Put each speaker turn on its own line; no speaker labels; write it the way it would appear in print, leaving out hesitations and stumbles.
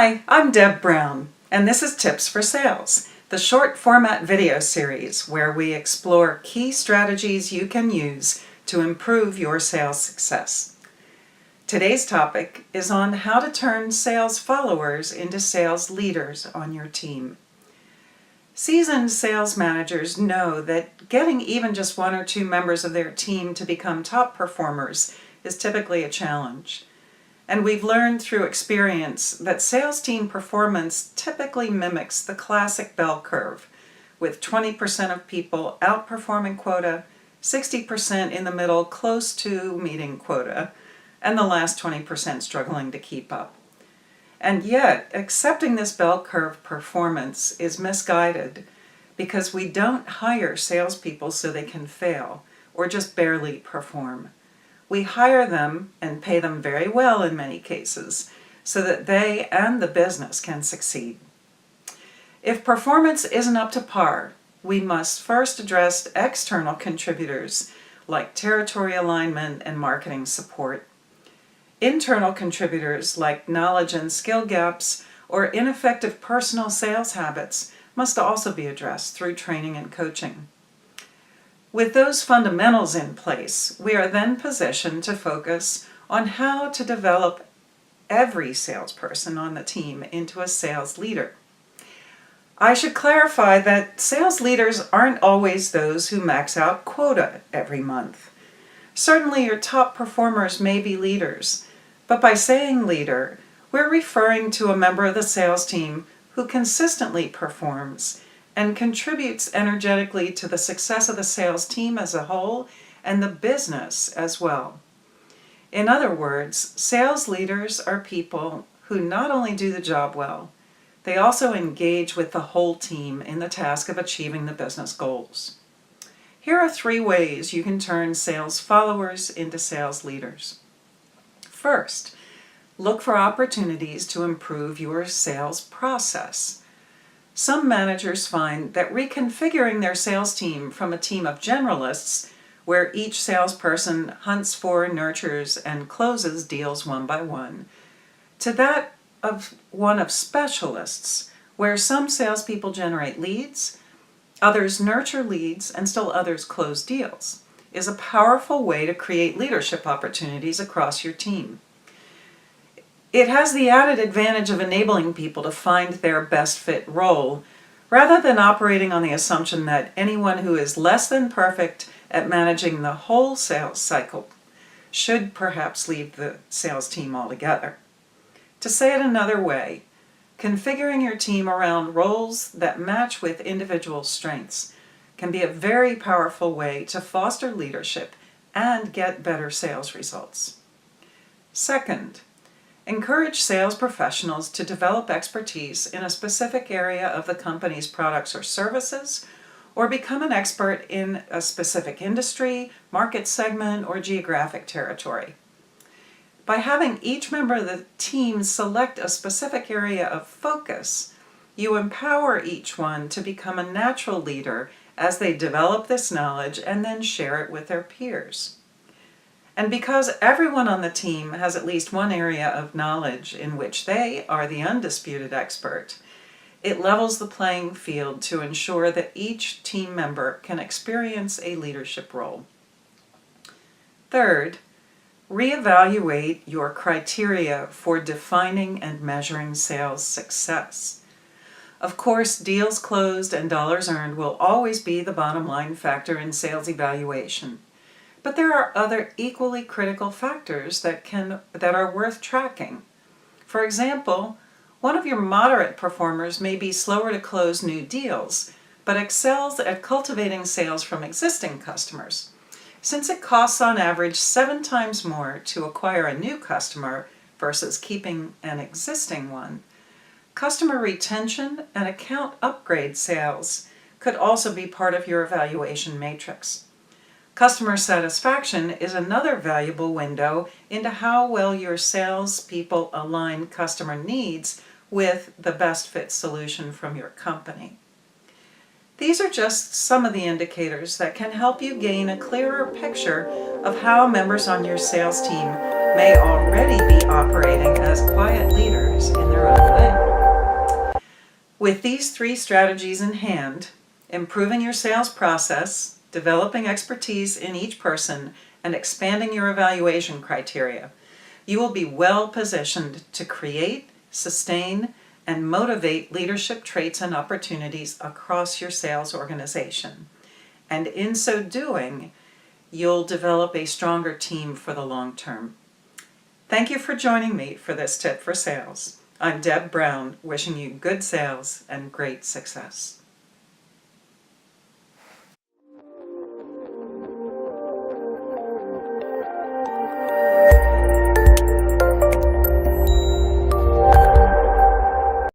Hi, I'm Deb Brown, and this is Tips for Sales, the short format video series where we explore key strategies you can use to improve your sales success. Today's topic is on how to turn sales followers into sales leaders on your team. Seasoned sales managers know that getting even just one or two members of their team to become top performers is typically a challenge. And we've learned through experience that sales team performance typically mimics the classic bell curve, with 20% of people outperforming quota, 60% in the middle close to meeting quota, and the last 20% struggling to keep up. And yet, accepting this bell curve performance is misguided because we don't hire salespeople so they can fail or just barely perform. We hire them and pay them very well in many cases so that they and the business can succeed. If performance isn't up to par, we must first address external contributors like territory alignment and marketing support. Internal contributors like knowledge and skill gaps or ineffective personal sales habits must also be addressed through training and coaching. With those fundamentals in place, we are then positioned to focus on how to develop every salesperson on the team into a sales leader. I should clarify that sales leaders aren't always those who max out quota every month. Certainly your top performers may be leaders, but by saying leader, we're referring to a member of the sales team who consistently performs and contributes energetically to the success of the sales team as a whole and the business as well. In other words, sales leaders are people who not only do the job well, they also engage with the whole team in the task of achieving the business goals. Here are 3 ways you can turn sales followers into sales leaders. First, look for opportunities to improve your sales process. Some managers find that reconfiguring their sales team from a team of generalists, where each salesperson hunts for, nurtures, and closes deals one by one, to that of one of specialists, where some salespeople generate leads, others nurture leads, and still others close deals, is a powerful way to create leadership opportunities across your team. It has the added advantage of enabling people to find their best fit role, rather than operating on the assumption that anyone who is less than perfect at managing the whole sales cycle should perhaps leave the sales team altogether. To say it another way, configuring your team around roles that match with individual strengths can be a very powerful way to foster leadership and get better sales results. Second, encourage sales professionals to develop expertise in a specific area of the company's products or services, or become an expert in a specific industry, market segment, or geographic territory. By having each member of the team select a specific area of focus, you empower each one to become a natural leader as they develop this knowledge and then share it with their peers. And because everyone on the team has at least one area of knowledge in which they are the undisputed expert, it levels the playing field to ensure that each team member can experience a leadership role. Third, reevaluate your criteria for defining and measuring sales success. Of course, deals closed and dollars earned will always be the bottom line factor in sales evaluation. But there are other equally critical factors that are worth tracking. For example, one of your moderate performers may be slower to close new deals, but excels at cultivating sales from existing customers. Since it costs on average 7 times more to acquire a new customer versus keeping an existing one, customer retention and account upgrade sales could also be part of your evaluation matrix. Customer satisfaction is another valuable window into how well your salespeople align customer needs with the best fit solution from your company. These are just some of the indicators that can help you gain a clearer picture of how members on your sales team may already be operating as quiet leaders in their own way. With these 3 strategies in hand, improving your sales process, developing expertise in each person, and expanding your evaluation criteria, you will be well positioned to create, sustain, and motivate leadership traits and opportunities across your sales organization. And in so doing, you'll develop a stronger team for the long term. Thank you for joining me for this tip for sales. I'm Deb Brown, wishing you good sales and great success.